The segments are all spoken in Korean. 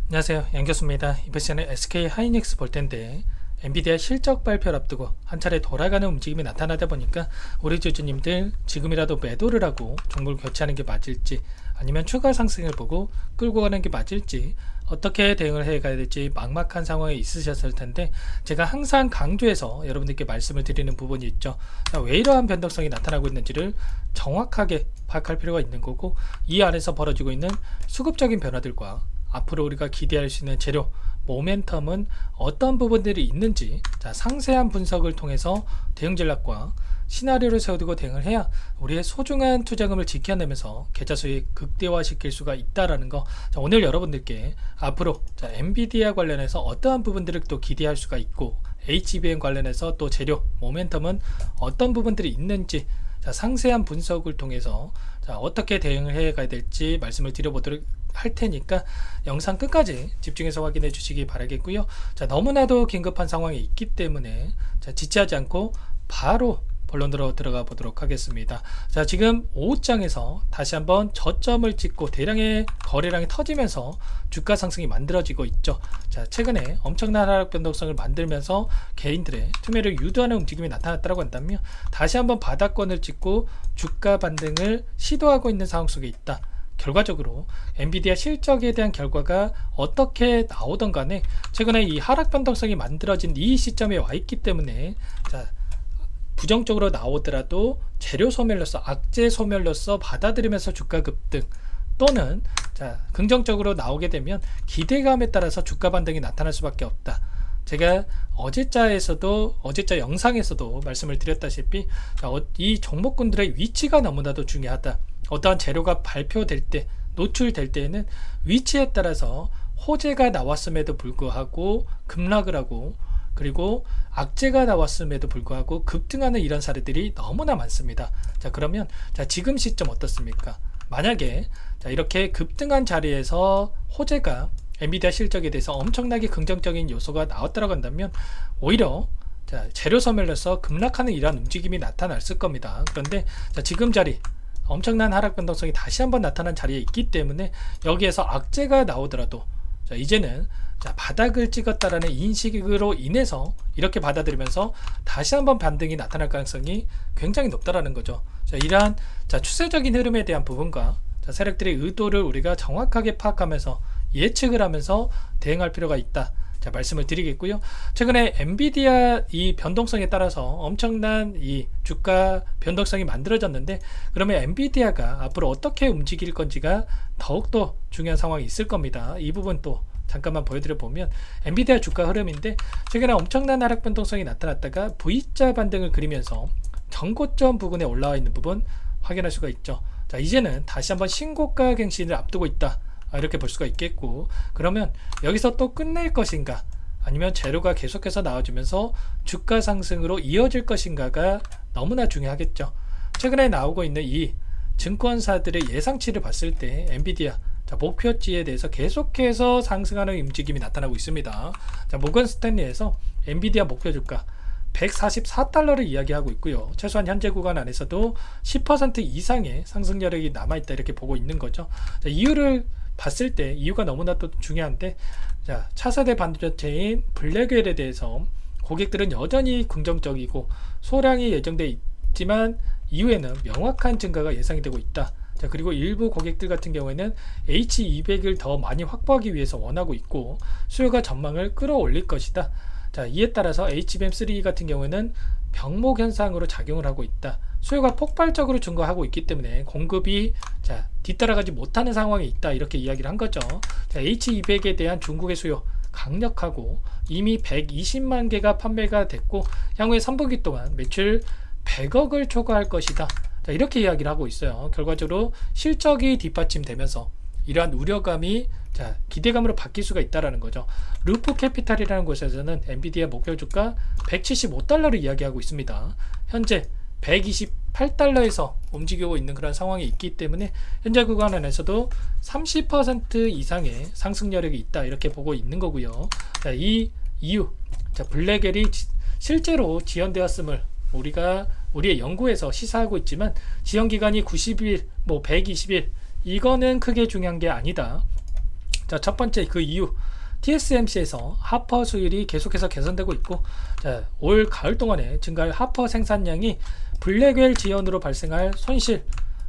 안녕하세요, 양교수입니다. 이번 시간에 SK 하이닉스 볼 텐데, 엔비디아 실적 발표를 앞두고 한 차례 돌아가는 움직임이 나타나다 보니까 우리 주주님들 지금이라도 매도를 하고 종목을 교체하는 게 맞을지, 아니면 추가 상승을 보고 끌고 가는 게 맞을지, 어떻게 대응을 해 가야 될지 막막한 상황에 있으셨을 텐데, 제가 항상 강조해서 여러분들께 말씀을 드리는 부분이 있죠. 왜 이러한 변동성이 나타나고 있는지를 정확하게 파악할 필요가 있는 거고, 이 안에서 벌어지고 있는 수급적인 변화들과 앞으로 우리가 기대할 수 있는 재료, 모멘텀은 어떤 부분들이 있는지, 상세한 분석을 통해서 대응 전략과 시나리오를 세워두고 대응을 해야 우리의 소중한 투자금을 지켜내면서 계좌 수익 극대화시킬 수가 있다라는 거. 오늘 여러분들께 앞으로 엔비디아 관련해서 어떠한 부분들을 또 기대할 수가 있고, HBM 관련해서 또 재료, 모멘텀은 어떤 부분들이 있는지 상세한 분석을 통해서 어떻게 대응을 해 가야 될지 말씀을 드려보도록 할 테니까 영상 끝까지 집중해서 확인해 주시기 바라겠고요. 너무나도 긴급한 상황이 있기 때문에 지체하지 않고 바로 본론으로 들어가 보도록 하겠습니다. 지금 5장에서 다시 한번 저점을 찍고 대량의 거래량이 터지면서 주가 상승이 만들어지고 있죠. 최근에 엄청난 하락 변동성을 만들면서 개인들의 투매를 유도하는 움직임이 나타났다고 한다면, 다시 한번 바닥권을 찍고 주가 반등을 시도하고 있는 상황 속에 있다. 결과적으로 엔비디아 실적에 대한 결과가 어떻게 나오던 간에 최근에 이 하락 변동성이 만들어진 이 시점에 와 있기 때문에, 부정적으로 나오더라도 재료 소멸로서, 악재 소멸로서 받아들이면서 주가 급등, 또는 긍정적으로 나오게 되면 기대감에 따라서 주가 반등이 나타날 수밖에 없다. 제가 어제자 영상에서도 말씀을 드렸다시피 이 종목군들의 위치가 너무나도 중요하다. 어떠한 재료가 발표될 때, 노출될 때에는 위치에 따라서 호재가 나왔음에도 불구하고 급락을 하고, 그리고 악재가 나왔음에도 불구하고 급등하는 이런 사례들이 너무나 많습니다. 그러면 지금 시점 어떻습니까? 만약에 이렇게 급등한 자리에서 호재가 엔비디아 실적에 대해서 엄청나게 긍정적인 요소가 나왔다고 한다면, 오히려 재료 소멸로서 급락하는 이러한 움직임이 나타났을 겁니다. 그런데 지금 자리, 엄청난 하락 변동성이 다시 한번 나타난 자리에 있기 때문에, 여기에서 악재가 나오더라도 이제는 바닥을 찍었다라는 인식으로 인해서 이렇게 받아들이면서 다시 한번 반등이 나타날 가능성이 굉장히 높다라는 거죠. 이러한 추세적인 흐름에 대한 부분과 세력들의 의도를 우리가 정확하게 파악하면서 예측을 하면서 대응할 필요가 있다, 말씀을 드리겠고요. 최근에 엔비디아 이 변동성에 따라서 엄청난 이 주가 변동성이 만들어졌는데, 그러면 엔비디아가 앞으로 어떻게 움직일 건지가 더욱더 중요한 상황이 있을 겁니다. 이 부분 또 잠깐만 보여드려 보면, 엔비디아 주가 흐름인데 최근에 엄청난 하락 변동성이 나타났다가 V자 반등을 그리면서 전고점 부근에 올라와 있는 부분 확인할 수가 있죠. 이제는 다시 한번 신고가 갱신을 앞두고 있다, 이렇게 볼 수가 있겠고, 그러면 여기서 또 끝낼 것인가, 아니면 재료가 계속해서 나와주면서 주가 상승으로 이어질 것인가가 너무나 중요하겠죠. 최근에 나오고 있는 이 증권사들의 예상치를 봤을 때 엔비디아 목표치에 대해서 계속해서 상승하는 움직임이 나타나고 있습니다. 모건 스탠리에서 엔비디아 목표 주가 144달러를 이야기하고 있고요. 최소한 현재 구간 안에서도 10% 이상의 상승 여력이 남아있다, 이렇게 보고 있는 거죠. 이유를 봤을 때, 이유가 너무나 또 중요한데, 차세대 반도체인 블랙웰에 대해서 고객들은 여전히 긍정적이고 소량이 예정돼 있지만 이후에는 명확한 증가가 예상이 되고 있다. 그리고 일부 고객들 같은 경우에는 H200을 더 많이 확보하기 위해서 원하고 있고, 수요가 전망을 끌어올릴 것이다. 이에 따라서 HBM3 같은 경우에는 병목 현상으로 작용을 하고 있다. 수요가 폭발적으로 증가하고 있기 때문에 공급이 뒤따라가지 못하는 상황이 있다, 이렇게 이야기를 한 거죠. H200에 대한 중국의 수요 강력하고, 이미 120만 개가 판매가 됐고 향후에 3분기 동안 매출 100억을 초과할 것이다, 이렇게 이야기를 하고 있어요. 결과적으로 실적이 뒷받침되면서 이러한 우려감이 기대감으로 바뀔 수가 있다는 거죠. 루프 캐피탈이라는 곳에서는 엔비디아 목표 주가 175달러를 이야기하고 있습니다. 현재 128달러에서 움직이고 있는 그런 상황이 있기 때문에 현재 구간 안에서도 30% 이상의 상승 여력이 있다, 이렇게 보고 있는 거고요. 이 이유, 블랙웰이 실제로 지연되었음을 우리의 연구에서 시사하고 있지만, 지연기간이 90일, 120일, 이거는 크게 중요한 게 아니다. 자, 첫 번째 그 이유, TSMC에서 하퍼 수율이 계속해서 개선되고 있고, 자, 올 가을 동안에 증가할 하퍼 생산량이 블랙웰 지연으로 발생할 손실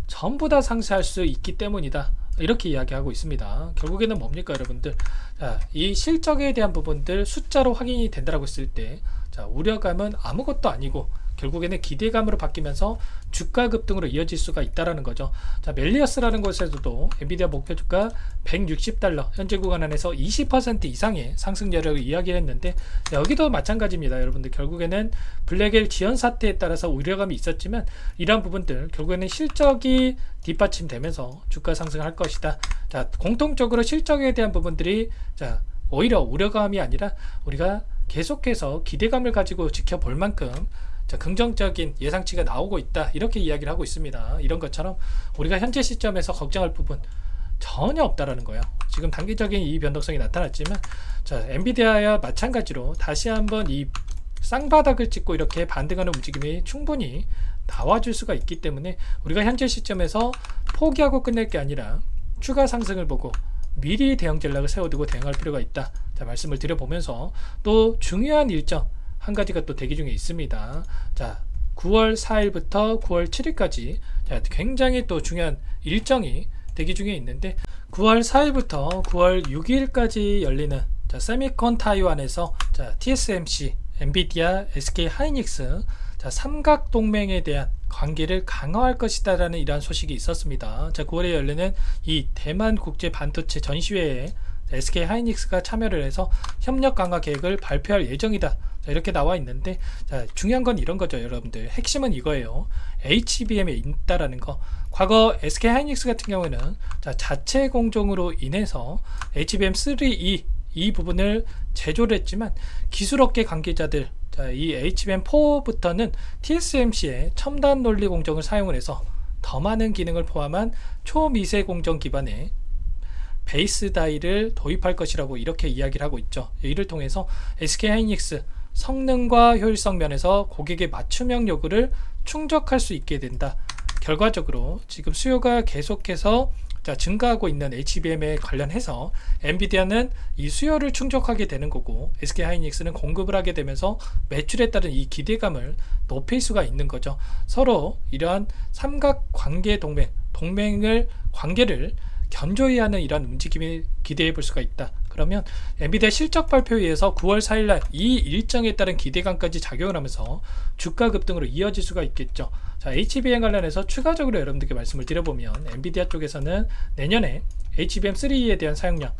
전부 다 상쇄할 수 있기 때문이다, 이렇게 이야기하고 있습니다. 결국에는 뭡니까 여러분들, 자, 이 실적에 대한 부분들 숫자로 확인이 된다고 했을 때, 자, 우려감은 아무것도 아니고 결국에는 기대감으로 바뀌면서 주가 급등으로 이어질 수가 있다라는 거죠. 자, 멜리어스라는 곳에서도 엔비디아 목표 주가 $160 현재 구간 안에서 20% 이상의 상승 여력을 이야기했는데, 여기도 마찬가지입니다. 여러분들 결국에는 블랙웰 지연 사태에 따라서 우려감이 있었지만 이러한 부분들 결국에는 실적이 뒷받침되면서 주가 상승할 것이다. 자, 공통적으로 실적에 대한 부분들이, 자, 오히려 우려감이 아니라 우리가 계속해서 기대감을 가지고 지켜볼 만큼, 자, 긍정적인 예상치가 나오고 있다, 이렇게 이야기를 하고 있습니다. 이런 것처럼 우리가 현재 시점에서 걱정할 부분 전혀 없다라는 거예요. 지금 단기적인 이 변동성이 나타났지만, 자, 엔비디아야 마찬가지로 다시 한번 이 쌍바닥을 찍고 이렇게 반등하는 움직임이 충분히 나와줄 수가 있기 때문에 우리가 현재 시점에서 포기하고 끝낼 게 아니라 추가 상승을 보고 미리 대응 전략을 세워두고 대응할 필요가 있다, 자, 말씀을 드려보면서, 또 중요한 일정 한 가지가 또 대기 중에 있습니다. 자, 9월 4일부터 9월 7일까지 자, 굉장히 또 중요한 일정이 대기 중에 있는데, 9월 4일부터 9월 6일까지 열리는, 자, 세미콘 타이완에서, 자, TSMC, 엔비디아, SK 하이닉스, 자, 삼각 동맹에 대한 관계를 강화할 것이다 라는 이러한 소식이 있었습니다. 자, 9월에 열리는 이 대만 국제 반도체 전시회에 SK 하이닉스가 참여를 해서 협력 강화 계획을 발표할 예정이다, 자, 이렇게 나와 있는데, 자, 중요한 건 이런 거죠 여러분들. 핵심은 이거예요. HBM에 있다라는 거. 과거 SK 하이닉스 같은 경우에는, 자, 자체 공정으로 인해서 HBM3E 이 부분을 제조를 했지만 기술업계 관계자들, 자, 이 HBM4부터는 TSMC의 첨단 논리 공정을 사용을 해서 더 많은 기능을 포함한 초미세 공정 기반의 베이스 다이를 도입할 것이라고 이렇게 이야기를 하고 있죠. 이를 통해서 SK 하이닉스 성능과 효율성 면에서 고객의 맞춤형 요구를 충족할 수 있게 된다. 결과적으로 지금 수요가 계속해서, 자, 증가하고 있는 HBM에 관련해서 엔비디아는 이 수요를 충족하게 되는 거고, SK 하이닉스는 공급을 하게 되면서 매출에 따른 이 기대감을 높일 수가 있는 거죠. 서로 이러한 삼각 관계 동맹을 관계를 견조히 하는 이러한 움직임이 기대해 볼 수가 있다. 그러면 엔비디아 실적 발표에 의해서 9월 4일날 이 일정에 따른 기대감까지 작용을 하면서 주가 급등으로 이어질 수가 있겠죠. 자, HBM 관련해서 추가적으로 여러분들께 말씀을 드려보면, 엔비디아 쪽에서는 내년에 HBM3E에 대한 사용량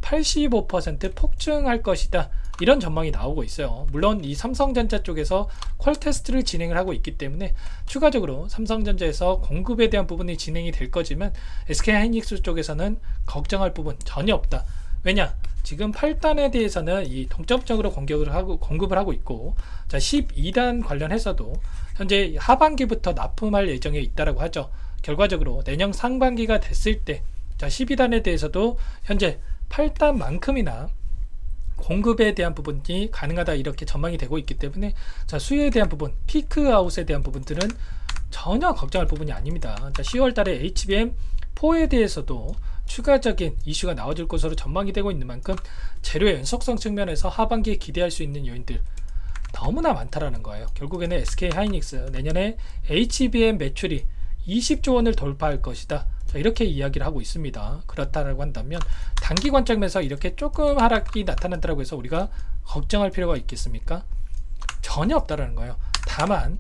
85% 폭증할 것이다, 이런 전망이 나오고 있어요. 물론 이 삼성전자 쪽에서 퀄 테스트를 진행을 하고 있기 때문에 추가적으로 삼성전자에서 공급에 대한 부분이 진행이 될 거지만 SK 하이닉스 쪽에서는 걱정할 부분 전혀 없다. 왜냐? 지금 8단에 대해서는 이 동점적으로 공급을 하고 있고, 자, 12단 관련해서도 현재 하반기부터 납품할 예정에 있다라고 하죠. 결과적으로 내년 상반기가 됐을 때, 자, 12단에 대해서도 현재 8단만큼이나 공급에 대한 부분이 가능하다, 이렇게 전망이 되고 있기 때문에, 자, 수요에 대한 부분, 피크아웃에 대한 부분들은 전혀 걱정할 부분이 아닙니다. 자, 10월 달에 HBM4에 대해서도 추가적인 이슈가 나와줄 것으로 전망이 되고 있는 만큼 재료의 연속성 측면에서 하반기에 기대할 수 있는 요인들 너무나 많다라는 거예요. 결국에는 SK 하이닉스 내년에 HBM 매출이 20조 원을 돌파할 것이다, 자, 이렇게 이야기를 하고 있습니다. 그렇다라고 한다면 단기 관점에서 이렇게 조금 하락이 나타난다고 해서 우리가 걱정할 필요가 있겠습니까? 전혀 없다라는 거예요. 다만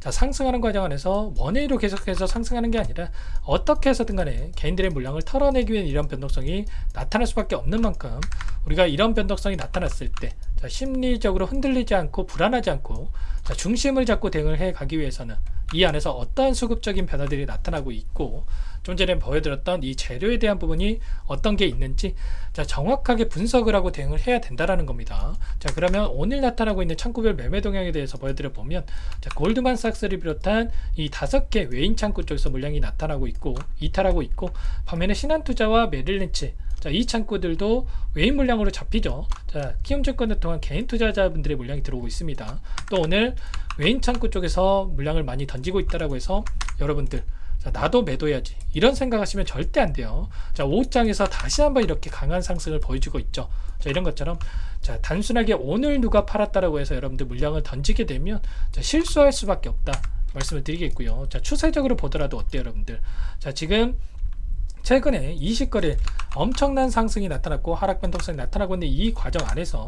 자, 상승하는 과정 안에서 원웨이로 계속해서 상승하는 게 아니라 어떻게 해서든 간에 개인들의 물량을 털어내기 위한 이런 변동성이 나타날 수밖에 없는 만큼, 우리가 이런 변동성이 나타났을 때, 자, 심리적으로 흔들리지 않고 불안하지 않고, 자, 중심을 잡고 대응을 해 가기 위해서는 이 안에서 어떠한 수급적인 변화들이 나타나고 있고, 좀 전에 보여드렸던 이 재료에 대한 부분이 어떤 게 있는지, 자, 정확하게 분석을 하고 대응을 해야 된다라는 겁니다. 자, 그러면 오늘 나타나고 있는 창구별 매매 동향에 대해서 보여드려 보면, 자, 골드만삭스를 비롯한 이 5개 외인 창구 쪽에서 물량이 나타나고 있고 이탈하고 있고, 반면에 신한투자와 메릴린치, 자, 이 창구들도 외인 물량으로 잡히죠. 자, 키움증권을 통한 개인 투자자분들의 물량이 들어오고 있습니다. 또 오늘 외인 창구 쪽에서 물량을 많이 던지고 있다라고 해서 여러분들, 자, 나도 매도해야지. 이런 생각하시면 절대 안 돼요. 자, 5장에서 다시 한번 이렇게 강한 상승을 보여주고 있죠. 자, 이런 것처럼 자, 단순하게 오늘 누가 팔았다라고 해서 여러분들 물량을 던지게 되면 자, 실수할 수밖에 없다. 말씀을 드리겠고요. 자, 추세적으로 보더라도 어때요, 여러분들? 자, 지금 최근에 20거래일 엄청난 상승이 나타났고 하락 변동성이 나타나고 있는 이 과정 안에서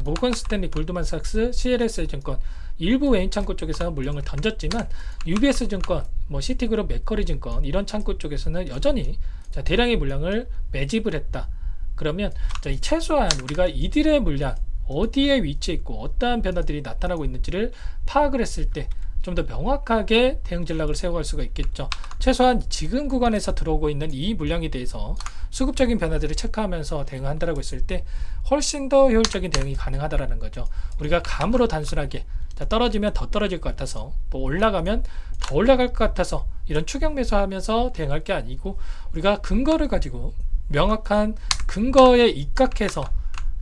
모건 스탠리, 골드만삭스, CLS 증권 일부 외인 창구 쪽에서 물량을 던졌지만 UBS 증권, 시티그룹, 맥커리 증권 이런 창구 쪽에서는 여전히 대량의 물량을 매집을 했다. 그러면 이 최소한 우리가 이들의 물량 어디에 위치해 있고 어떠한 변화들이 나타나고 있는지를 파악을 했을 때 좀 더 명확하게 대응 전략을 세워갈 수가 있겠죠. 최소한 지금 구간에서 들어오고 있는 이 물량에 대해서 수급적인 변화들을 체크하면서 대응한다라고 했을 때 훨씬 더 효율적인 대응이 가능하다라는 거죠. 우리가 감으로 단순하게 떨어지면 더 떨어질 것 같아서 올라가면 더 올라갈 것 같아서 이런 추격 매수하면서 대응할 게 아니고 우리가 근거를 가지고 명확한 근거에 입각해서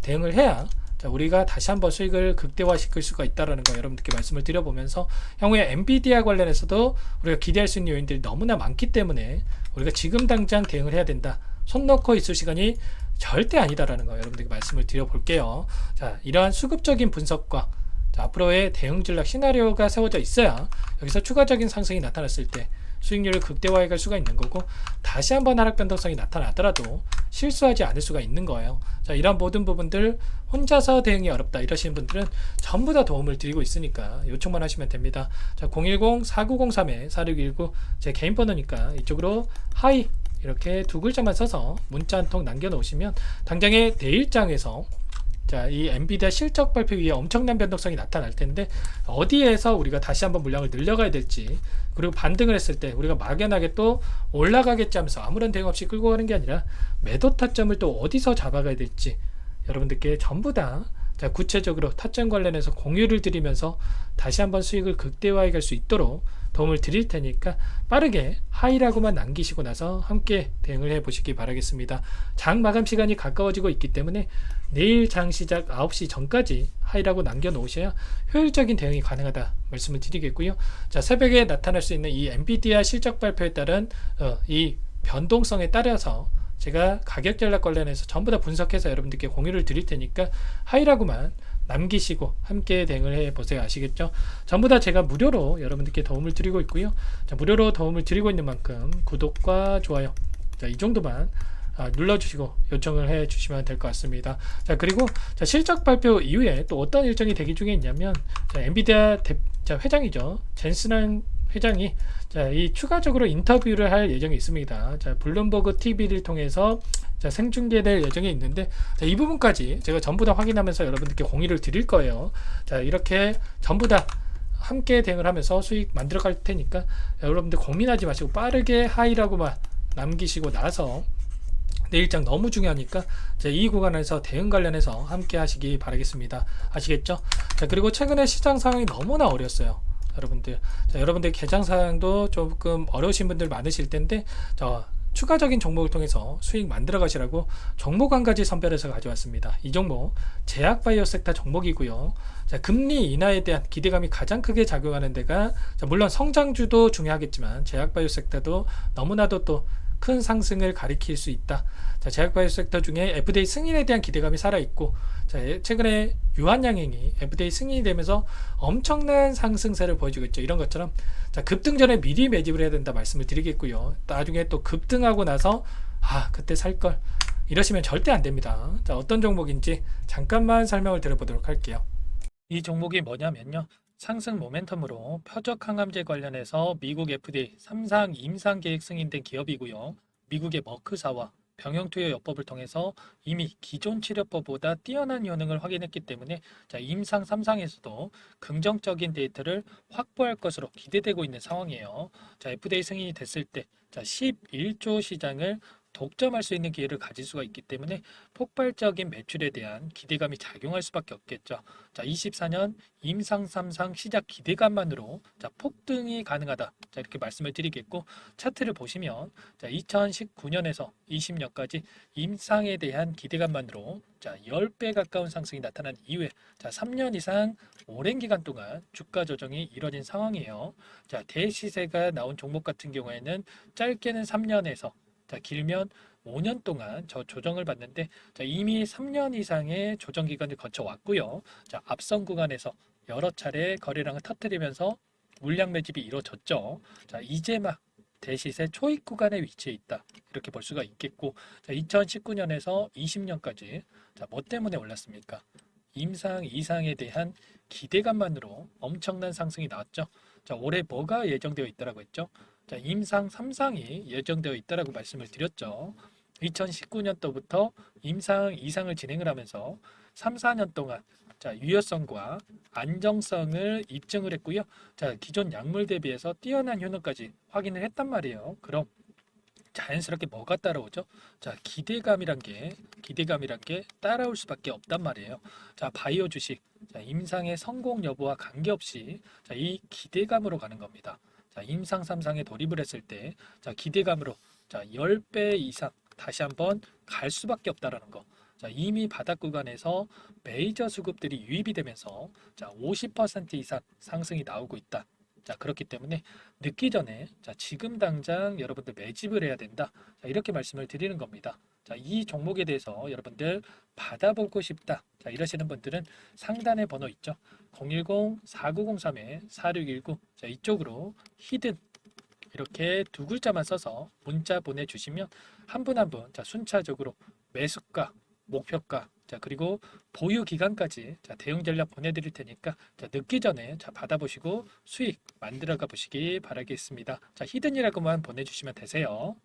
대응을 해야 우리가 다시 한번 수익을 극대화시킬 수가 있다는 거 여러분들께 말씀을 드려보면서 향후에 엔비디아 관련해서도 우리가 기대할 수 있는 요인들이 너무나 많기 때문에 우리가 지금 당장 대응을 해야 된다. 손 놓고 있을 시간이 절대 아니다라는 거 여러분들께 말씀을 드려볼게요. 자, 이러한 수급적인 분석과 앞으로의 대응 전략 시나리오가 세워져 있어야 여기서 추가적인 상승이 나타났을 때 수익률을 극대화해 갈 수가 있는 거고 다시 한번 하락 변동성이 나타나더라도 실수하지 않을 수가 있는 거예요. 자, 이런 모든 부분들 혼자서 대응이 어렵다 이러시는 분들은 전부 다 도움을 드리고 있으니까 요청만 하시면 됩니다. 자, 010-4903-4619 제 개인 번호니까 이쪽으로 하이 이렇게 두 글자만 써서 문자 한 통 남겨놓으시면 당장에 내일장에서 자, 이 엔비디아 실적 발표 위에 엄청난 변동성이 나타날 텐데 어디에서 우리가 다시 한번 물량을 늘려가야 될지 그리고 반등을 했을 때 우리가 막연하게 또 올라가겠지 하면서 아무런 대응 없이 끌고 가는 게 아니라 매도 타점을 또 어디서 잡아가야 될지 여러분들께 전부 다 구체적으로 타점 관련해서 공유를 드리면서 다시 한번 수익을 극대화해 갈 수 있도록 도움을 드릴 테니까 빠르게 하이라고만 남기시고 나서 함께 대응을 해 보시기 바라겠습니다. 장 마감 시간이 가까워지고 있기 때문에 내일 장 시작 9시 전까지 하이라고 남겨 놓으셔야 효율적인 대응이 가능하다 말씀을 드리겠고요. 자, 새벽에 나타날 수 있는 이 엔비디아 실적 발표에 따른 이 변동성에 따라서 제가 가격 전략 관련해서 전부 다 분석해서 여러분들께 공유를 드릴 테니까 하이라고만 남기시고 함께 대응을 해보세요. 아시겠죠? 전부 다 제가 무료로 여러분들께 도움을 드리고 있고요. 자, 무료로 도움을 드리고 있는 만큼 구독과 좋아요 자, 이 정도만 눌러주시고 요청을 해주시면 될 것 같습니다. 자, 그리고 실적 발표 이후에 또 어떤 일정이 대기 중에 있냐면 엔비디아 회장이죠. 젠슨 회장이 이 추가적으로 인터뷰를 할 예정이 있습니다. 블룸버그 TV를 통해서 생중계될 예정이 있는데 이 부분까지 제가 전부 다 확인하면서 여러분들께 공유를 드릴 거예요. 자, 이렇게 전부 다 함께 대응을 하면서 수익 만들어 갈 테니까 여러분들 고민하지 마시고 빠르게 하이라고만 남기시고 나서 내일장 너무 중요하니까 이 구간에서 대응 관련해서 함께 하시기 바라겠습니다. 아시겠죠? 자, 그리고 최근에 시장 상황이 너무나 어려웠어요. 여러분들 계장 사양도 조금 어려우신 분들 많으실 텐데 추가적인 종목을 통해서 수익 만들어 가시라고 종목 한 가지 선별해서 가져왔습니다. 이 종목 제약바이오 섹터 종목이고요. 자, 금리 인하에 대한 기대감이 가장 크게 작용하는 데가 물론 성장주도 중요하겠지만 제약바이오 섹터도 너무나도 또 큰 상승을 가리킬 수 있다. 자, 제약바이오 섹터 중에 FDA 승인에 대한 기대감이 살아있고 최근에 유한양행이 FDA 승인이 되면서 엄청난 상승세를 보여주고 있죠. 이런 것처럼 급등 전에 미리 매집을 해야 된다 말씀을 드리겠고요. 나중에 또 급등하고 나서 그때 살걸 이러시면 절대 안 됩니다. 자, 어떤 종목인지 잠깐만 설명을 드려보도록 할게요. 이 종목이 뭐냐면요. 상승 모멘텀으로 표적 항암제 관련해서 미국 FDA 3상 임상 계획 승인된 기업이고요. 미국의 머크사와 병용투여 요법을 통해서 이미 기존 치료법보다 뛰어난 효능을 확인했기 때문에 임상 3상에서도 긍정적인 데이터를 확보할 것으로 기대되고 있는 상황이에요. FDA 승인이 됐을 때 11조 시장을 독점할 수 있는 기회를 가질 수가 있기 때문에 폭발적인 매출에 대한 기대감이 작용할 수밖에 없겠죠. 자, 24년 임상 3상 시작 기대감만으로 자, 폭등이 가능하다. 자, 이렇게 말씀을 드리겠고 차트를 보시면 자, 2019년에서 20년까지 임상에 대한 기대감만으로 자, 10배 가까운 상승이 나타난 이후에 자, 3년 이상 오랜 기간 동안 주가 조정이 이뤄진 상황이에요. 자, 대시세가 나온 종목 같은 경우에는 짧게는 3년에서 자, 길면 5년 동안 저 조정을 받는데 자, 이미 3년 이상의 조정 기간을 거쳐 왔고요. 자, 앞선 구간에서 여러 차례 거래량을 터뜨리면서 물량 매집이 이루어졌죠. 자, 이제 막 대시세 초입 구간에 위치해 있다. 이렇게 볼 수가 있겠고, 자, 2019년에서 20년까지 자, 뭐 때문에 올랐습니까? 임상 이상에 대한 기대감만으로 엄청난 상승이 나왔죠. 자, 올해 뭐가 예정되어 있다라고 했죠? 자, 임상 3상이 예정되어 있다라고 말씀을 드렸죠. 2019년도부터 임상 이상을 진행을 하면서 3, 4년 동안 자, 유효성과 안정성을 입증을 했고요. 자, 기존 약물 대비해서 뛰어난 효능까지 확인을 했단 말이에요. 그럼 자연스럽게 뭐가 따라오죠? 자, 기대감이란 게 따라올 수밖에 없단 말이에요. 자, 바이오 주식, 자, 임상의 성공 여부와 관계없이 자, 이 기대감으로 가는 겁니다. 자, 임상 3상에 돌입을 했을 때, 자, 기대감으로 자, 10배 이상 다시 한번 갈 수밖에 없다라는 거. 자, 이미 바닥 구간에서 메이저 수급들이 유입이 되면서 자, 50% 이상 상승이 나오고 있다. 자, 그렇기 때문에 늦기 전에 자, 지금 당장 여러분들 매집을 해야 된다. 자, 이렇게 말씀을 드리는 겁니다. 자, 이 종목에 대해서 여러분들 받아보고 싶다. 자, 이러시는 분들은 상단에 번호 있죠. 010-4903-4619. 자, 이쪽으로 히든 이렇게 두 글자만 써서 문자 보내주시면 한 분 한 분 자, 순차적으로 매수가, 목표가, 자, 그리고 보유 기간까지 자, 대응 전략 보내드릴 테니까 자, 늦기 전에 자, 받아보시고 수익 만들어가 보시기 바라겠습니다. 자, 히든이라고만 보내주시면 되세요.